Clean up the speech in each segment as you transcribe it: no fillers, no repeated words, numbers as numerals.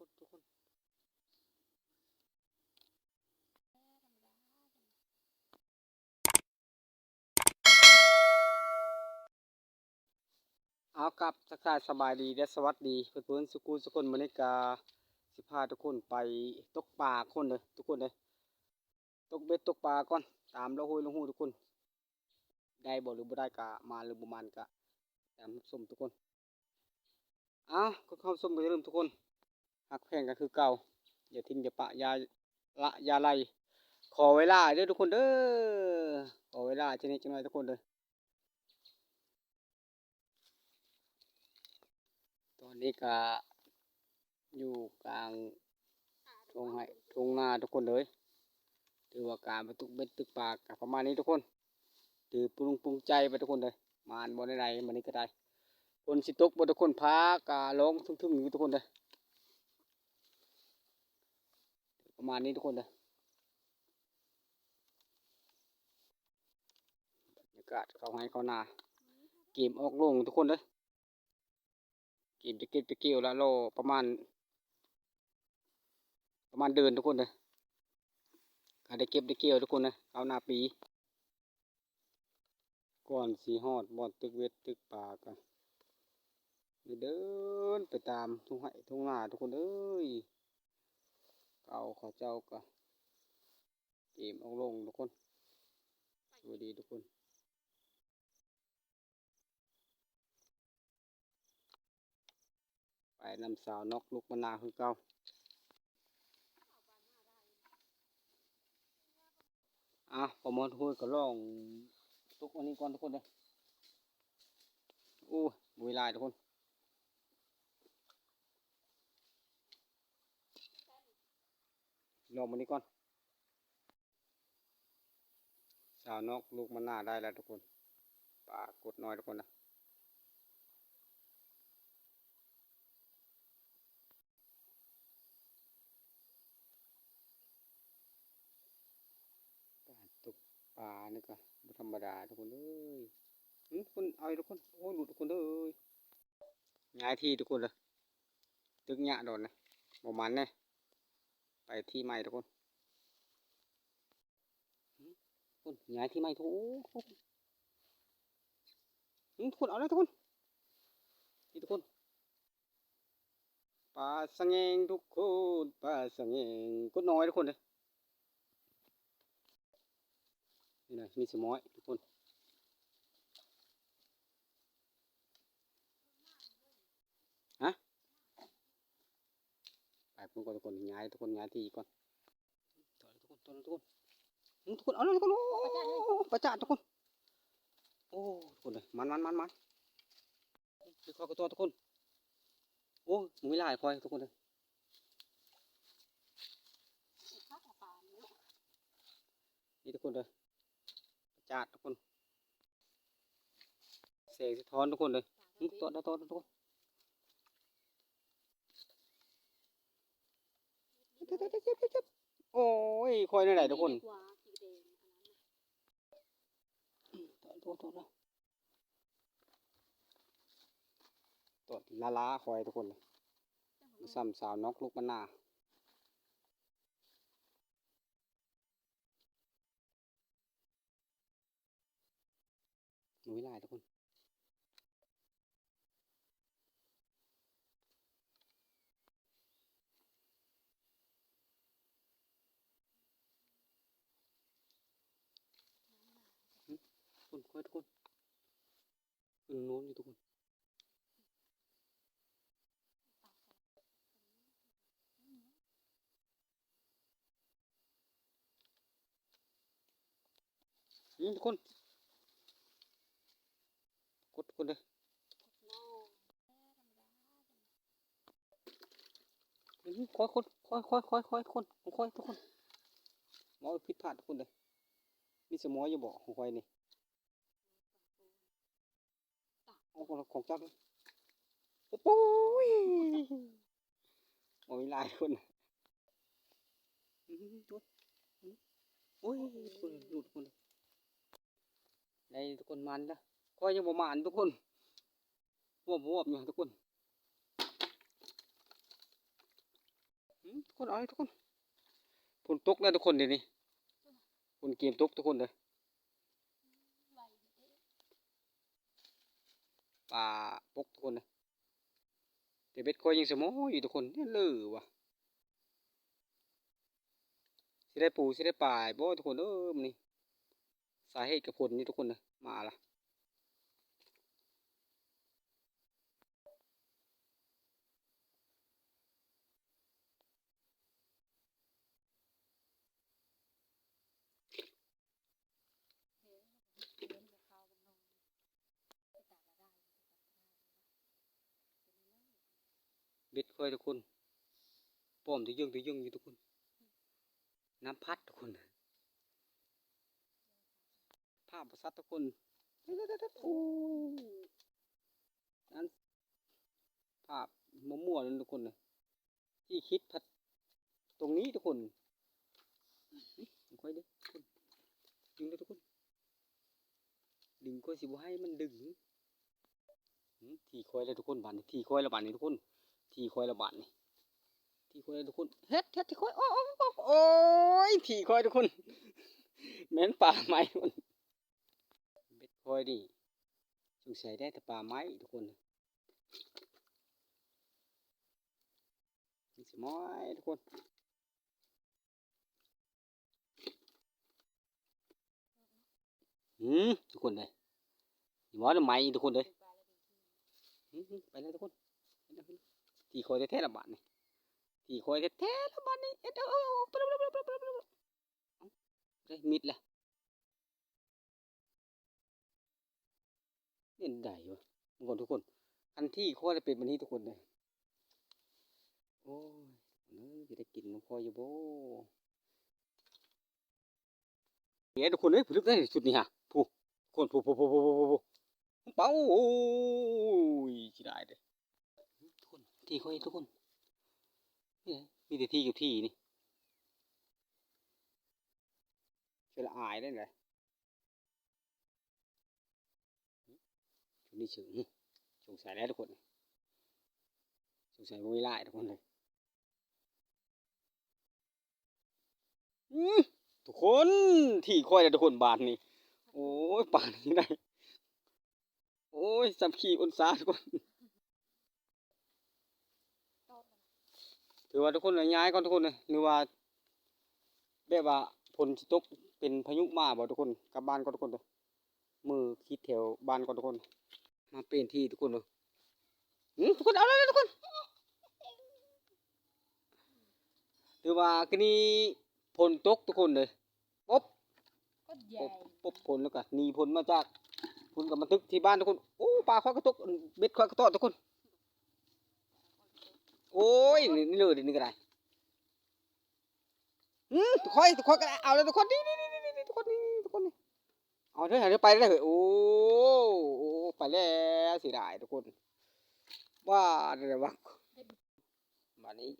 ทุกคนเอากลับทักทายสบายดีและสวัสดีเพื่อนๆสุกุลสุคนบรรยากาสิพาทุกคนไปตกปลาคนเลยทุกคนเลยตกเบ็ดตกปลาก่อนตามเราห้ยลงหูทุกคนได้บ่หรือบ่ได้กะมาหรือบ่มันกะตามรับชมทุกคนเอาก็เข้าชมกันเริ่มทุกคนหักแพงกันคือเก่าอย่าทิ้งอย่าปะอย่าละอย่าไล่ขอเวลาเด้อทุกคนเด้อขอเวลาจะนี้จังหน่อยทุกคนเลยตอนนี้ก็อยู่กลางทุ่งไร่ทุ่งนาทุกคนเลยถือว่าการไปตกเบ็ดตกปลากับประมาณนี้ทุกคนถือปรุงใจไปทุกคนเลยมานบ่ได้ไหนมันนี้ก็ได้คนสิตกบ่ทุกคนพากาลงทึ่งๆอยู่ทุกคนเลยประมาณนี้ทุกคนเลยบรรยากาศเขาให้เขานาเกมออกลงทุกคนเลยเกมจะเก็บจะเกี่ยวแล้วโลประมาณเดินทุกคนเลยก็ได้เก็บได้เกี่ยวทุกคนเลยเอาหน้าปีก่อนสีฮอดบ่อนตึกเวทตึกปลากันเดินไปตามทุ่งไร่ทุ่งนาทุกคนเอ้ยเอาเขาเจ้าก็เกมออกลงทุกคนสวัสดีทุกคนไปนำสาวนกลูกมะนาวคือเก่าประมวลทุกคนก็ลองทุกวันนี้ก่อนทุกคนเลยโอ้ยบุยลายทุกคนลองวันนี้ก่อนสาวนกลูกมะนาวได้แล้วทุกคนปลากดน้อยทุกคนนะการตกปลานี่ก็บ่ธรรมดาทุกคนเอ้ยทุกคนเอาทุกคนโอ้ยหลุดทุกคนเอ้ยย้ายที่ทุกคนเลยตึกหยะโดนนะประมาณนี้ไปที่ใหม่ทุกคนทุกคนย้ายที่ใหม่ทุกคนทุกคนเอาเลยทุกคนนี่ทุกคนปลาสังเงงทุกคนปลาสังเงงกดน้อยทุกคนเลยนี่นะมีสมอยทุกคนฮะไปพวกทุกคนย้ายทุกคนย้ายที่ก่อนทุกคนเอาเลยทุกคนโอ้ประจันทุกคนโอ้ทุกคนเลยมันคือคอยกระตัวทุกคนโอ้มึงไม่ไล่คอยทุกคนเลยนี่ทุกคนเลยประจันทุกคนเสกสะท้อนทุกคนเลยตัวทุกคนโอ้ยคอยในไหนทุกคนตัวล้าคอยทุกคนเลยซ้ำสาวนกลูกมะนาวมึงไม่ไล่ทุกคนทุกคนคอยทุกคนโน้นนี่ทุกคนทุกคนกดทุกคนเลยคอยคนคอยคนคอยทุกคนมอผิดพลาดทุกคนเลยมีสมออยู่บ่ของคอยนี่เอาของจับเลยโอ้ยโอ้ยลายคนทุกโอ้ยทุกคนหลุดทุกคนในทุกคนมันละคอยยังบ่มันทุกคนวบอยู่ทุกคน ทุกคนเอาเลยทุกคนฝนตกแล้วทุกคนเดี๋ยวนี้ฝนเกมตกทุกคนเลยปลาปกทุกคนเลยแต่เบ็ดคอยยังสมออยู่ทุกคนเนี่ยเลือวะสิได้ปูสิได้ปลาบ่ทุกคนมันนี่สาเหตุกับผลนี่ทุกคนเลยมาละเบ็ดคอยทุกคนป้อมที่ยึงอยู่ทุกคนน้ำพัดทุกคนภาพประสัดทุกคนโอ้นั้นภาพมั่วๆนั่นทุกคนเลยที่คิดพัดตรงนี้ทุกคนค่อยดิทุกคนดึงเลยทุกคนดึงก็สิบให้มันดึงทีคอยเลยทุกคนบานนี้ทีคอยละบานนี้ทุกคนทีคอยละบานนี้ทีคอยเลยทุกคนเฮ็ดทีคอยโอ้ยทีคอยทุกคนแม่นป่าไม้มันเบ็ดคอยดิสงสัยได้แต่ป่าไม้ทุกคนนี่สมอยทุกคนทุกคนเลยหมอจะไหมทุกคนเลยไปเลยทุกคนทีคอยแท้ๆละบานนี่ทีคอยแท้ๆละบานนี่ได้มิดละเล่นได้วะทุกคนอันที่คอยจะเป็นวันนี้ทุกคนเลยโอ้ยจะได้กินน้ำคอยอยู่บ่เนี่ยทุกคนเอ้ยผลึกได้สุดนี่ฮะผู้คนผู้เป้าโอ้ยสิได้เด้ทุกคนที่คอยทุกคนนี่มีแต่ที่กับที่นี่เชื่อละอายได้ไงชุดนี้ถึงสงสัยแล้วทุกคนสงสัยไม่ไล่ทุกคนเลยทุกคนที่คอยเลยทุกคนบานนี่โอ้ยป่านนี้ได้โอ้ยสับขี่อนซาทุกคนถือว่าทุกคนย้ายก่อนทุกคนเลยหรือว่าแบบว่าฝนสิตกเป็นพายุมาบ่ทุกคนกลับบ้านก่อนทุกคนเลยมือคิดแถวบ้านก่อนทุกคนมาเปลี่ยนที่ทุกคนเลยทุกคนเอาเลยทุกคนถือว่าคืนนี้ฝนตกทุกคนเลยป๊บป๊บฝนแล้วก็หนีฝนมาจากฝนกับมาตึกที่บ้านทุกคนโอ้ปลาคอยกระตกเบ็ดคอยกระตอกทุกคนโอ้ยนี่เลยนี่ก็ได้ทุกคนก็ได้เอาเลยทุกคนนี่ทุกคนนี่ทุกคนนี่เอาเถอะไปได้เลยโอ้ไปแล้วเสียดายทุกคนว่าอะไรวะมานี้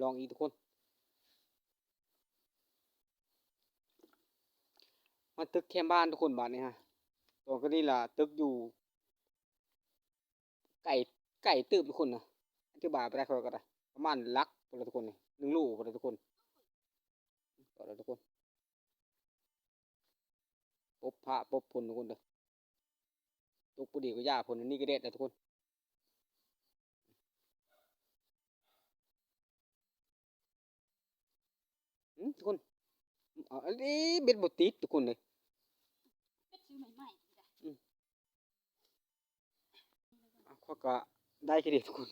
ลองอีกทุกคนมาตึกแคมบ้านทุกคนบ้านนี้ฮะตรงก็นี่ล่ะตึกอยู่ไก่ไก่ตืบทุกคนนะอธิบายไปได้ค่อยก็ได้ประมาณลักพอทุกคนนี่1 ลูกพอทุกคนก็แล้วทุกคนปบพระปบพลทุกคนเลยตกปุดีก็ยาพลนี่ก็เด็ดนะทุกคนทุกคนอันนี้เบ็ดบดติดทุกคนเลยข้อก็ได้แค่นี้ทุกคน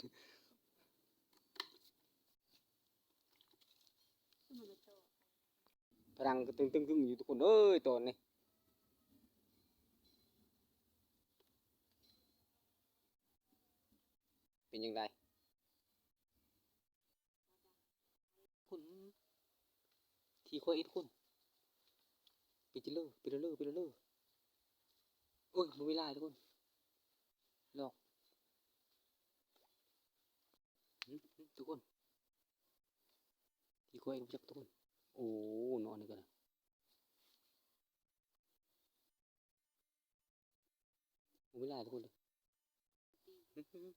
พลังก็ตึงอยู่ทุกคนเอ้ยตอนนี้เป็นยังไงคุณที่ค่อยทุกคนไปเจริญไปเรื่อยไปเรื่อยโอ้ยมันไม่ได้ทุกคนหลอกทุกคนที่ค่อยรู้จักทุกคนโอ้นอนนี่กันนะมันไม่ได้ทุกคนเลย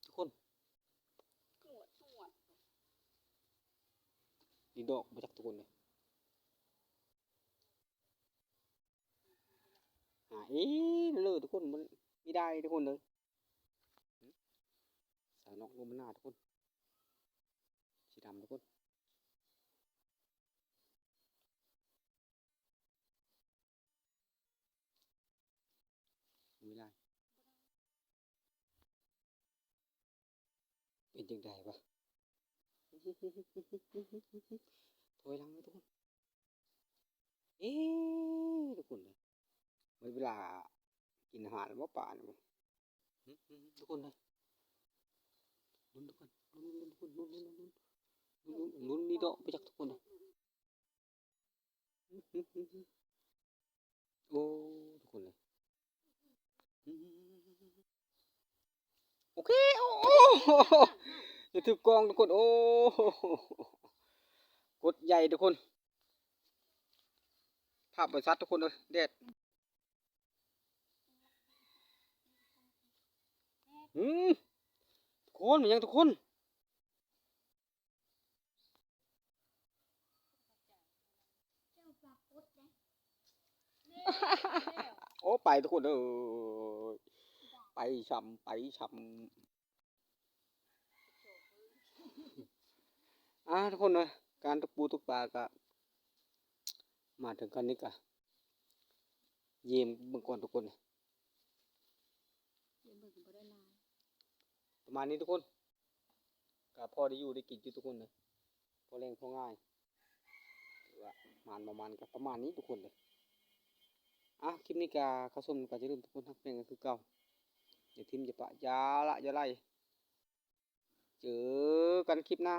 ทุกคน ดีดอกมาจากทุกคนเลยหาเลยทุกคนมันไม่ได้ทุกคนเลยสาวนอกลมมันหน้าทุกคนสีดำทุกคนไม่ได้เป็นจังไดวะถอยหลังเลยทุกคนทุกคนเลยเวลากินอาหารว่าป่าเนี่ยทุกคนเลยลุ้นทุกคนลุ้นนี่ดอกไปจากทุกคนเลยโอ้ทุกคนเลยโอเคโอ้จะถือกองทุกคนโอ้กดใหญ่ทุกคนภาพบริษัททุกคนเลยเด็ดทุกคนมันยังทุกคนโอ้ไปทุกคนเออไปช้ำไปช้ำทุกคนเลยการตกปูตกปลาก็มาถึงกันนี้ก็เยี่ยมเบื้องก่อนทุกคนประมาณนี้ทุกคนก็พอได้อยู่ได้กินอยู่ทุกคนเลยพอแรงพอง่ายว่ามันประมาณก็ประมาณนี้ทุกคนเลยคลิปนี้ก็เข้าชมก็จะลืมทุกคนทักเพลงก็คือเก่าอย่าทิมอย่าปะอย่าละอย่าไล่เจอกันคลิปหน้า